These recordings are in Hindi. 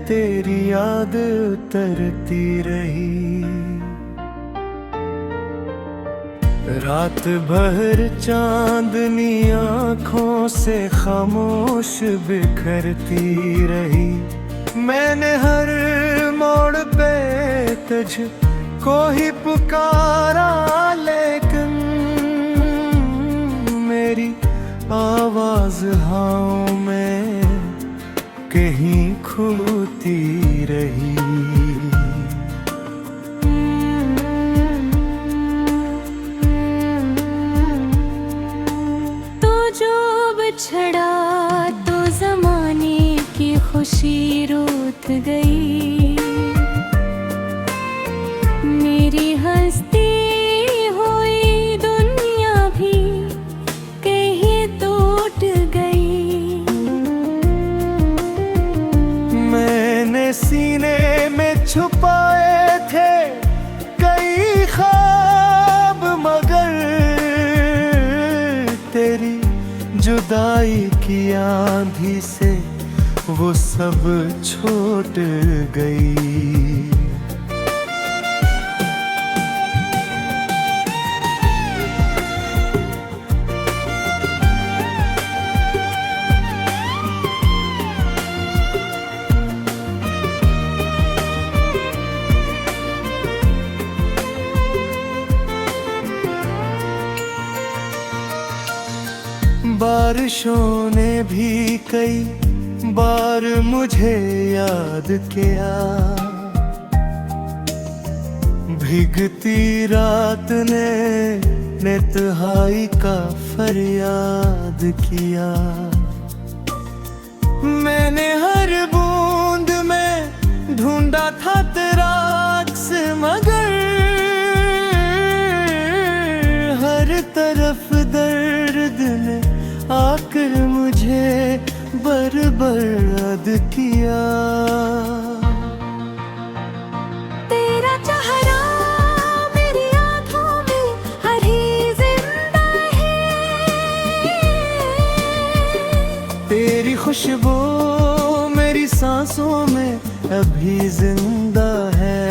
तेरी याद उतरती रही। रात भर चांदनी आँखों से खामोश बिखरती रही। मैंने हर मोड़ पे तुझको ही पुकारा, लेकिन मेरी आवाज हवाओं में कहीं खोती रही। तो जो बिछड़ा तो जमाने की खुशी रूठ गई। मेरी हंसती हुई दुनिया भी कहीं टूट गई। मैंने सीने में छुपाए थे कई ख्वाब, मगर तेरी जुदाई की आंधी से वो सब छूट गई। बारिशों ने भी कई बार मुझे याद किया। भीगती रात ने तन्हाई का फरियाद किया। मैंने हर बूंद में ढूंढा था तेरा अक्स, मगर हर तरफ दर्द ने आकर मुझे बर्बाद किया। तेरा चेहरा मेरी आँखों में अभी जिंदा है। तेरी खुशबू मेरी सांसों में अभी जिंदा है।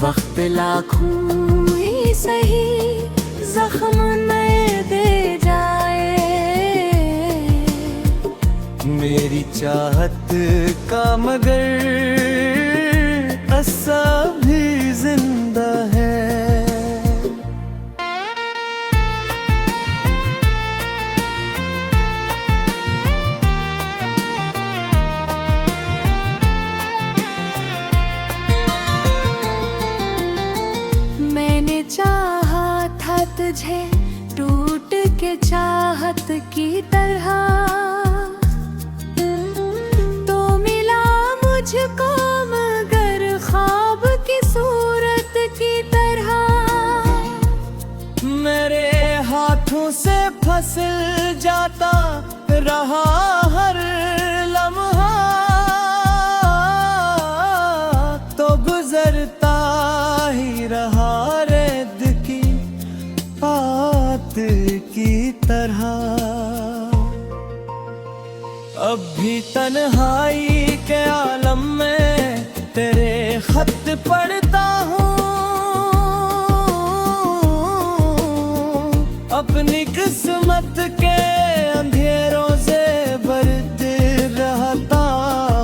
वक्त लाखों ही सही जख्म नए दे जाए। मेरी चाहत का मगर असर भी जिंदा है। मैंने चाहा था तुझे टूट के चाहत की तरह, तो मिला मुझको मगर ख्वाब की सूरत की तरह। मेरे हाथों से फसल जाता रहा हर लम्हा, तो गुजरता ही रहा रेत की पात की तरह। अब भी तन्हाई के आलम में तेरे खत पढ़ता हूँ। अपनी किस्मत के अंधेरों से बरत रहता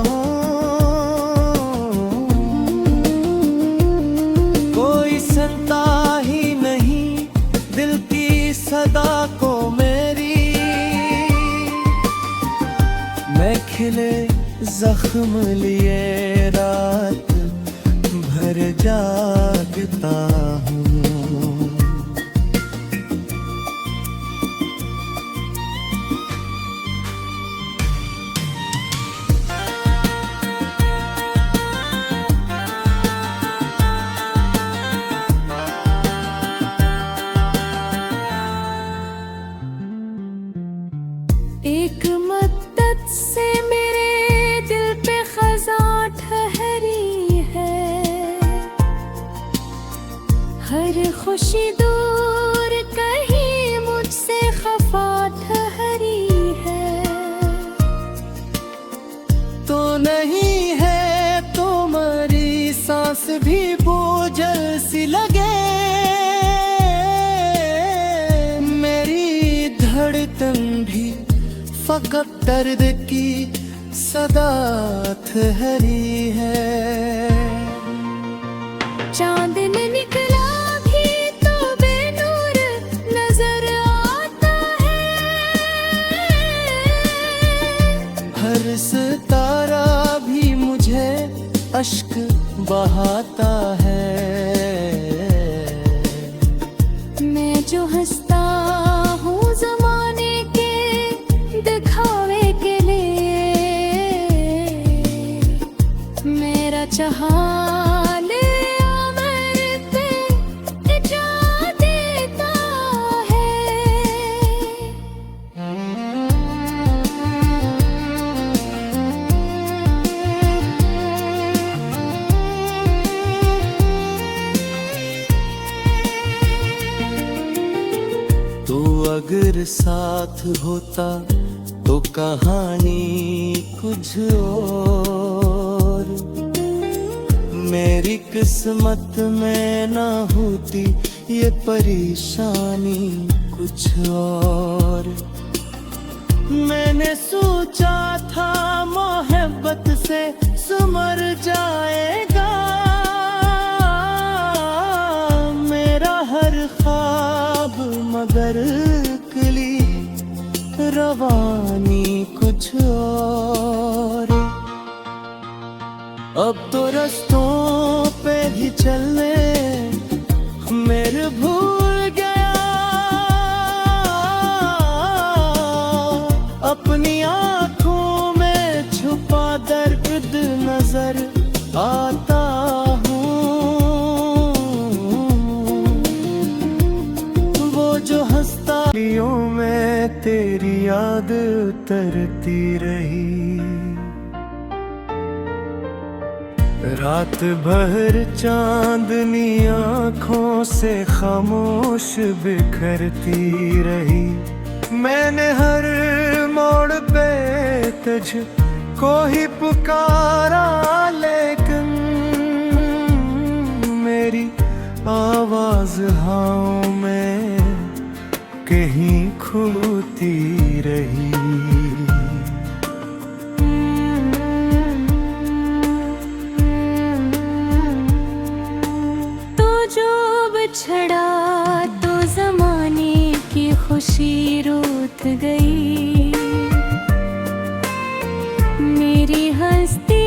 हूँ। कोई सुनता ही नहीं दिल की सदा को मेरी। मैं खिले जख्म लिए रात भर जागता हूँ। एक मद्दत से मेरे दिल पे खज़ा ठहरी है। हर खुशी दूर कहीं मुझसे खफा ठहरी है। फकत दर्द की सदा ठहरी है। चांद ने निकला भी तो बेनूर नजर आता है। हर सितारा भी मुझे अश्क बहाता है। मैं जो हंसता हूँ जमाने के दिखावे के लिए, मेरा चाहान अमर पे जा देता है। तू अगर साथ होता तो कहानी कुछ और, मेरी किस्मत में ना होती ये परेशानी कुछ और। मैंने सोचा था मोहब्बत से सुमर जाएगा मेरा हर ख्वाब, मगर कली रवानी कुछ और। अब तो रस्तों पे ही चलने मेरे भूल गया, अपनी आंखों में छुपा दर्द नजर आता हूँ। वो जो हंसता में तेरी याद उतरती रही, रात भर चांदनी आँखों से खामोश बिखरती रही। मैंने हर मोड़ पे तुझको ही पुकारा, लेकिन मेरी आवाज हवाओं में कहीं खोती रही। छड़ा तो जमाने की खुशी रूठ गई, मेरी हंसती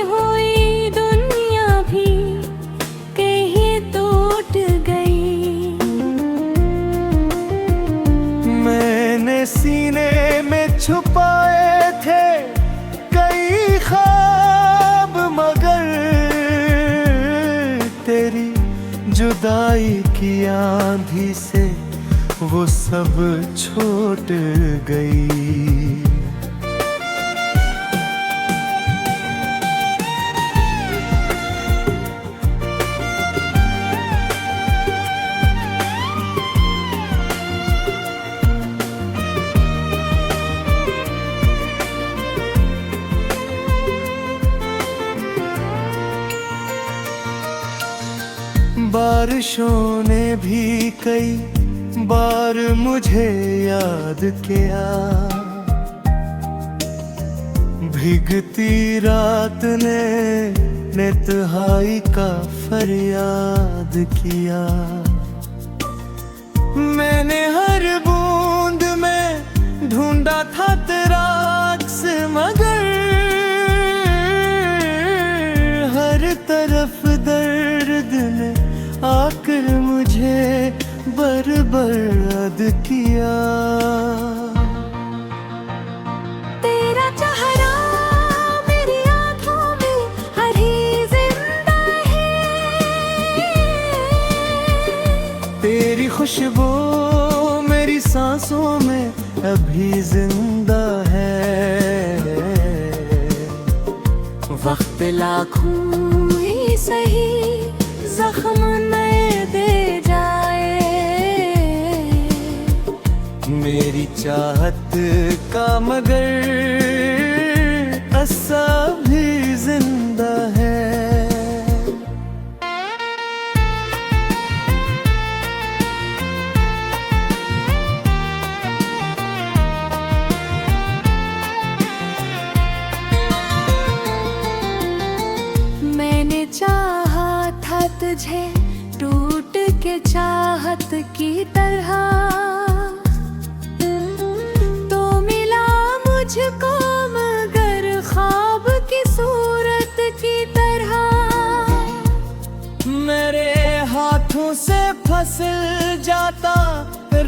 हुई दुनिया भी कहीं टूट गई। मैंने सीने में छुपाए थे कई ख्वाब, मगर तेरी जुदाई की आंधी से वो सब छूट गई। बारिशों ने भी कई बार मुझे याद किया, भीगती रात ने तन्हाई का फरियाद किया। मैंने हर बूंद में ढूंढा था तेरा अक्स, मगर हर तरफ दर्द ने आकर मुझे बर्बाद किया। तेरा चेहरा मेरी आँखों में अभी जिंदा है, तेरी खुशबू मेरी सांसों में अभी जिंदा है। वक्त लाखों ही सही जख्म नए दे जाए, मेरी चाहत का मगर असर भी जिंदा है। तुझे टूट के चाहत की तरह, तो मिला मुझको मगर ख्वाब की सूरत की तरह। मेरे हाथों से फिसल जाता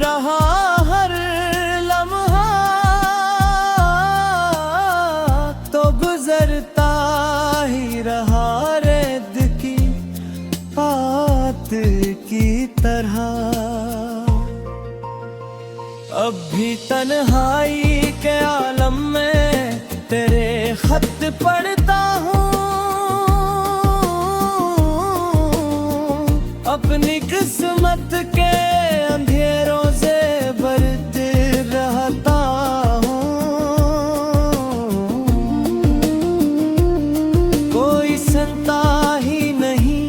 रहा हर लम्हा, तो गुजरता ही रहा रेत की पात की तरह। अब भी तन्हाई के आलम में तेरे खत पढ़ता हूँ, अपनी किस्मत के अंधेरों से बरत रहता हूँ। कोई सुनता ही नहीं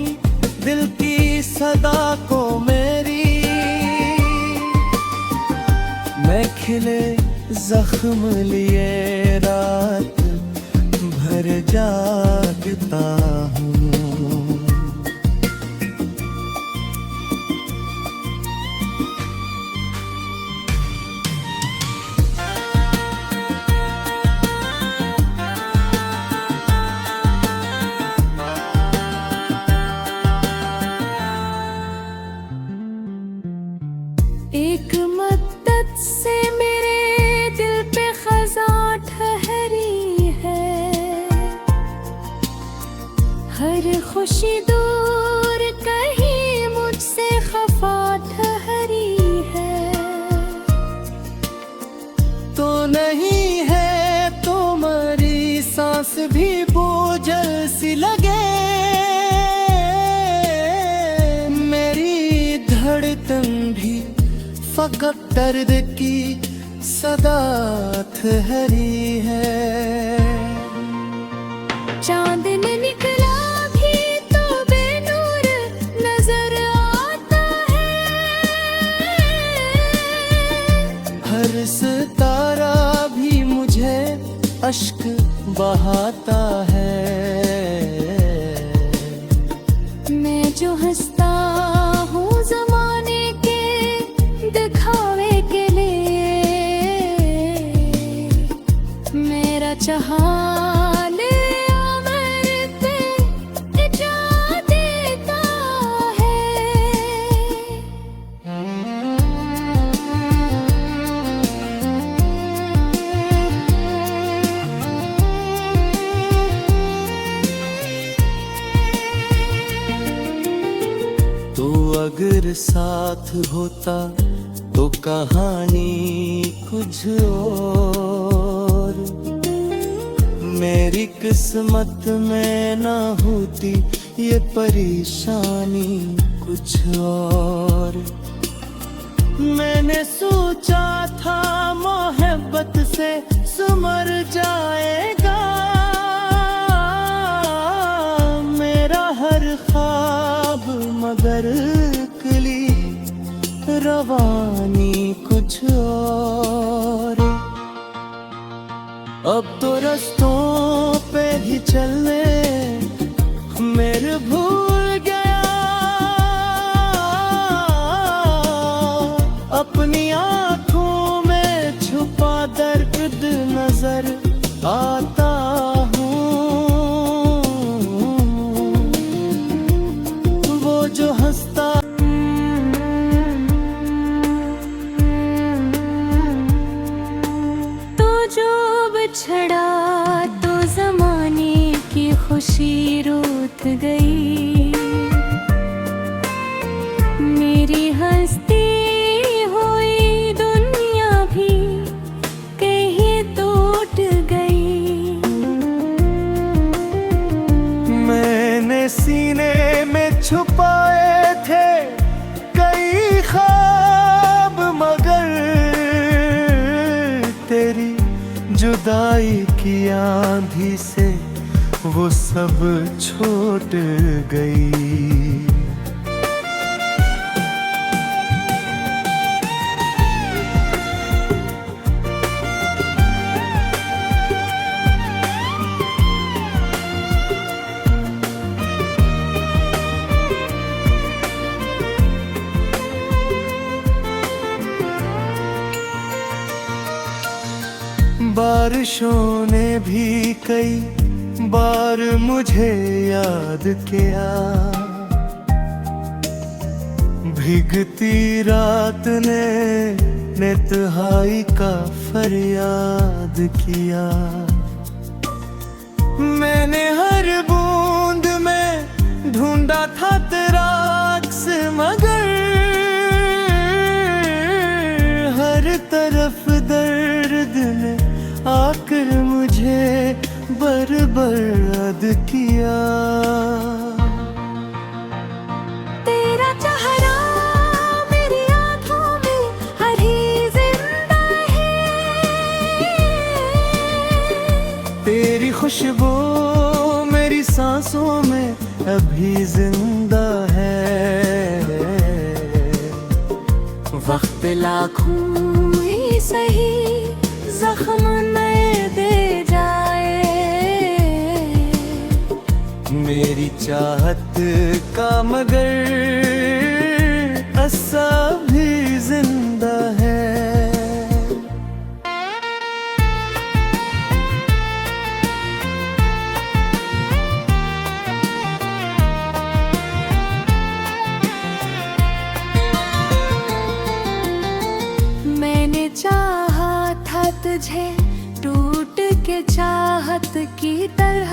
दिल की सदा को मेरी, मैं खिले जख्म लिए रात भर जागता हूँ। एक मद्दत से मेरे दिल पे खज़ां ठहरी है, हर खुशी दूर कहीं मुझसे खफा ठहरी है। तो नहीं है तुम्हारी सांस भी बोझल सी लगे, मेरी धड़कन भी फकत दर्द की सदा ठहरी है। चांद ने निकला भी तो बेनूर नजर आता है, हर सितारा भी मुझे अश्क बहाता है। मैं जो हंसता हूँ जमाने के दिखावे के लिए, मेरा जहान अमर पे जा देता है। तो अगर साथ होता तो कहानी कुछ और, मेरी किस्मत में ना होती ये परेशानी कुछ और। मैंने सोचा था मोहब्बत से सुमर जाएगा मेरा हर ख्वाब, मगर कली रवानी कुछ और। अब तो रस्तों पे ही चलने मेरे भूल गया, अपनी आँखों में छुपा दर्द नजर आता हूँ। वो जो हंसता छड़ा तो जमाने की खुशी रूठ गई, मेरी हंसती हुई दुनिया भी कहीं टूट गई। मैंने सीने में छुपाए थे कई ख्वाब, मगर तेरी जुदाई की आंधी से वो सब छूट गई। बारिशों ने भी कई बार मुझे याद किया, भीगती रात ने तन्हाई का फरियाद किया। मैंने हर बूंद में ढूंढा था तेरा अक्स, मगर हर तरफ दर्द ने आकर मुझे बर्बाद किया। तेरा चेहरा मेरी आँखों में अभी जिंदा है, तेरी खुशबू मेरी सांसों में अभी जिंदा है। वक्त लाखों ही सही जख्म नए दे जाए, मेरी चाहत का मगर असर भी जिंदा है। मैंने चाहा था तुझे टूट के चाहत की तरह,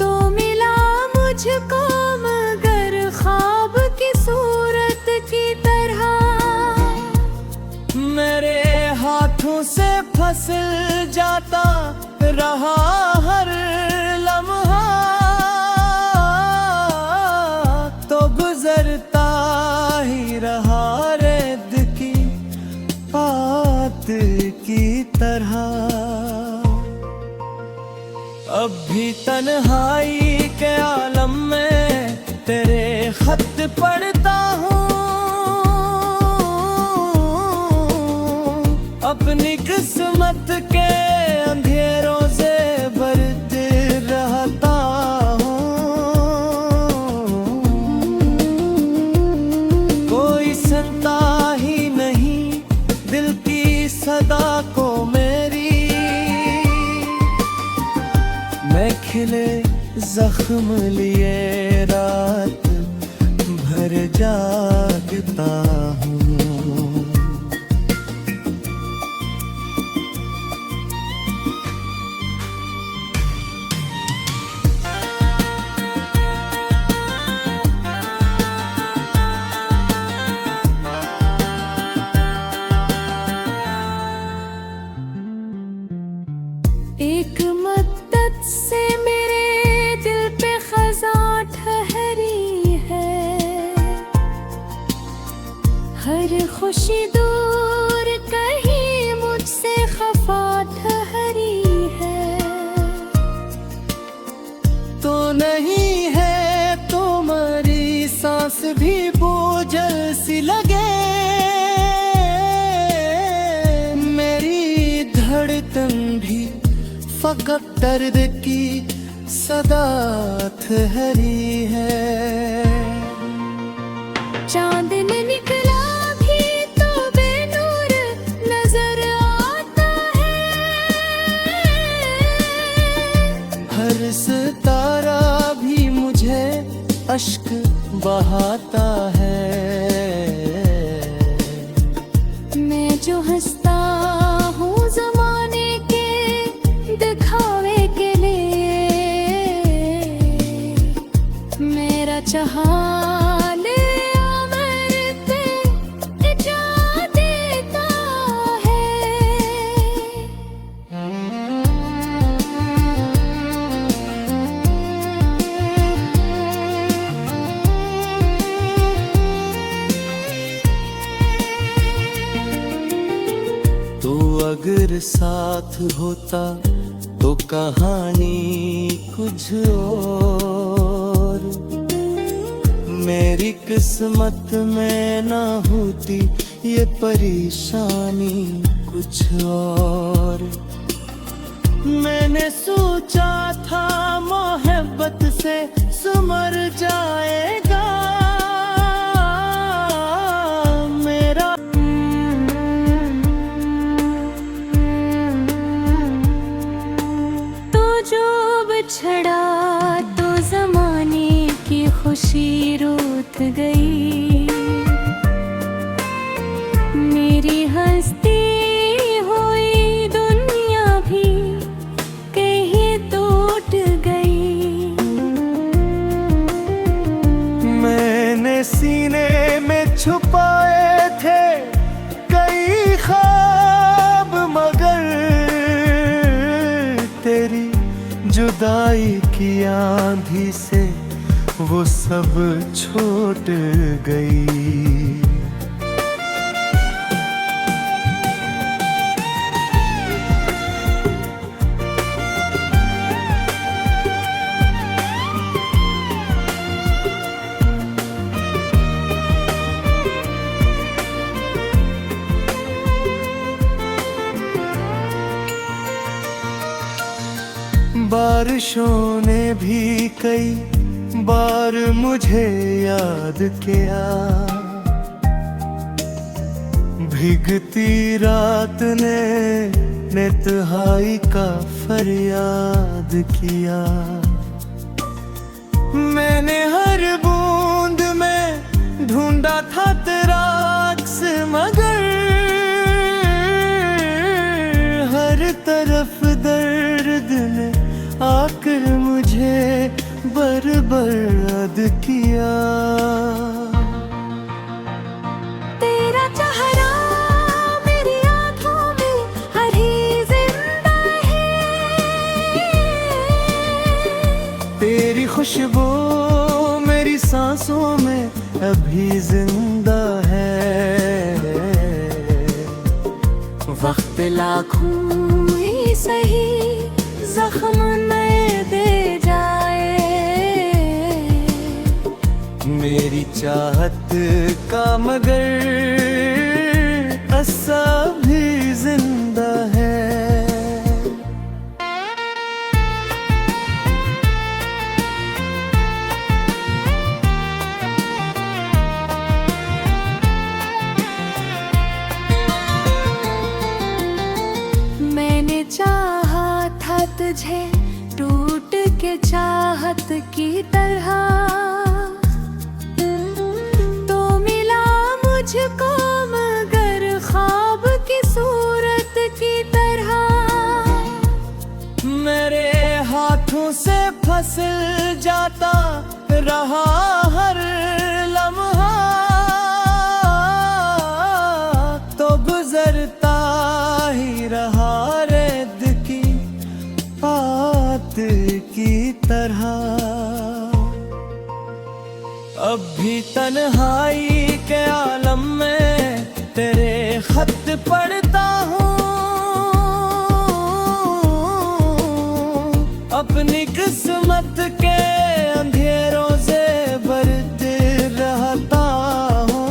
तो मिला मुझको मगर ख्वाब की सूरत की तरह। मेरे हाथों से फसल जाता रहा हर लम्हा, तो गुजरता ही रहा रेत की पात की तरह। अब भी तन्हाई के आलम में तेरे खत पढ़ता हूँ, अपनी किस्मत के अंधेरों से भरते रहता हूँ। कोई सुनता ही नहीं दिल की सदा को मेरी, मैं खिले जख्म लिए रात भर जागता हूँ। एक मद्दत से मेरे दिल पे खज़ां ठहरी है, हर खुशी दूर कहीं मुझसे खफा ठहरी है। तो नहीं है तुम्हारी सांस भी बोझल सी लगे, मेरी धड़कन भी फकत दर्द की सदा ठहरी है। चांद ने निकला भी तो बेनूर नजर आता है, हर सितारा भी मुझे अश्क बहाता है। मैं जो हंसता हूँ जमाने के दिखावे के लिए, मेरा जहान अमर पे जा देता है। तो अगर साथ होता तो कहानी कुछ और, मेरी किस्मत में ना होती ये परेशानी कुछ और। मैंने सोचा था मोहब्बत से सुमर जाएगा मेरा, जुदाई की आंधी से वो सब छूट गई। बारिशों ने भी कई बार मुझे याद किया, भीगती रात ने तन्हाई का फरियाद किया। मैंने हर बूंद में ढूंढा था तेरा अक्स, मगर हर तरफ दर्द ने आकर मुझे बर्बाद किया। तेरा चेहरा मेरी आँखों में अभी जिंदा है, तेरी खुशबू मेरी सांसों में अभी जिंदा है। वक्त लाखों ही सही जख्म नए दे जाए, मेरी चाहत का मगर असर भी जिंदा है। मैंने चाहा था तुझे टूट के चाहत की तरह, तो मिला मुझको मगर ख्वाब की सूरत की तरह। मेरे हाथों से फसल जाता रहा हर लम्हा, तो गुजरता ही रहा रेत की पात की तरह। अब भी तन्हाई के आलम में तेरे खत पढ़ता हूँ, अपनी किस्मत के अंधेरों से बरत रहता हूँ।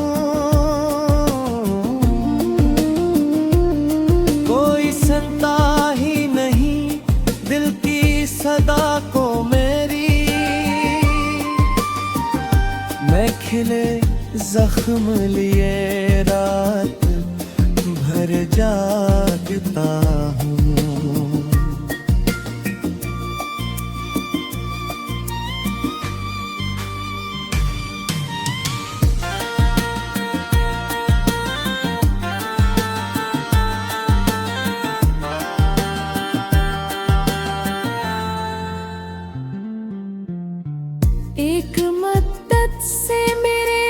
कोई सुनता ही नहीं दिल की सदा को मेरी, मैं खिले जख्म लिए रात भर जागता हूँ। एक मद्दत से मेरे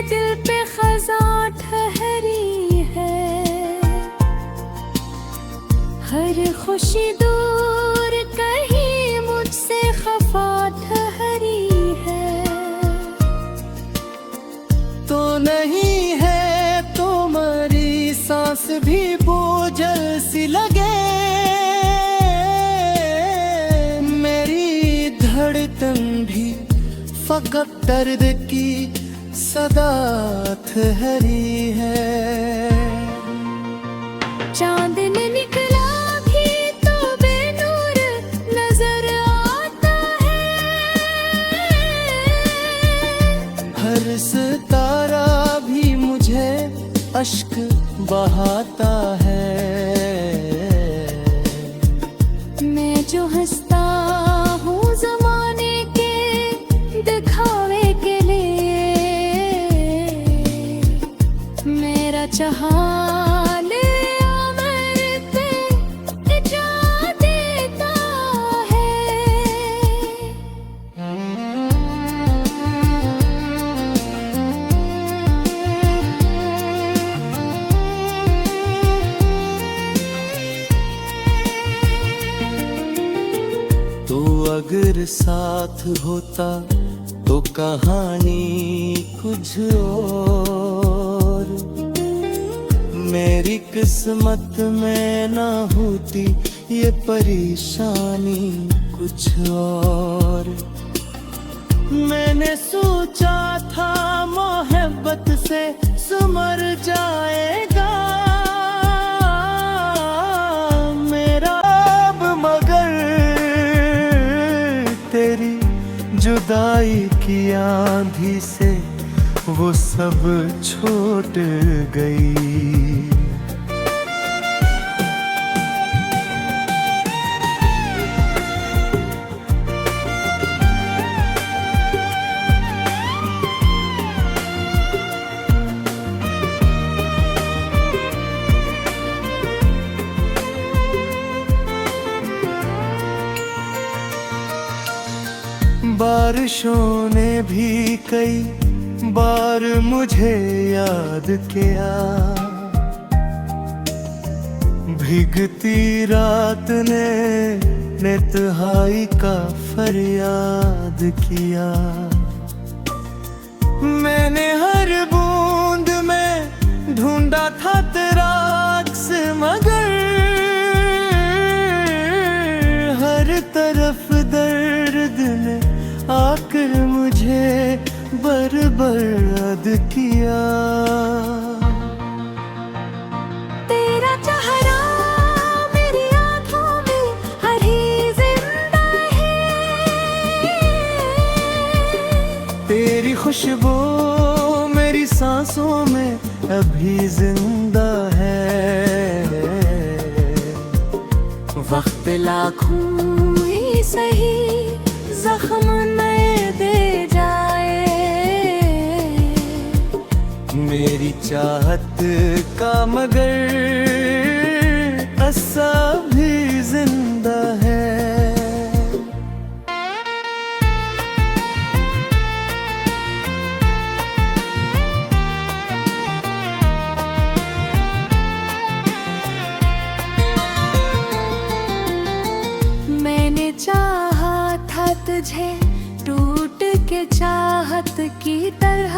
दिल पे खज़ां ठहरी है, हर खुशी दूर कहीं मुझसे खफा ठहरी है। तो नहीं है तुम्हारी सांस भी बोझल सी लगे, मेरी धड़कन भी फकत दर्द की सदा ठहरी है। चांद ने निकला भी तो बेनूर नजर आता है, हर सितारा भी मुझे अश्क बहाता है। मैं जो हंसता हूँ जमाने के दिखावे के लिए, मेरा चाहा अगर साथ होता तो कहानी कुछ और, मेरी किस्मत में ना होती ये परेशानी कुछ और। मैंने सोचा था मोहब्बत से सुमर जाएगा मेरा अब, मगर तेरी जुदाई की आंधी से वो सब छूट गई। बारिशों ने भी कई बार मुझे याद किया, भीगती रात ने तन्हाई का फरियाद किया। मैंने हर बूंद में ढूंढा था तेरा अक्स, मगर हर तरफ दर्द ने आकर मुझे बर्बाद किया। तेरा चेहरा मेरी आँखों में अभी जिंदा है, तेरी खुशबू मेरी सांसों में अभी जिंदा है। वक्त लाखों ही सही जख्म नए दे जाए, मेरी चाहत का मगर असा भी जिंदा है। मैंने चाहा था तुझे टूट के चाहत की तरह,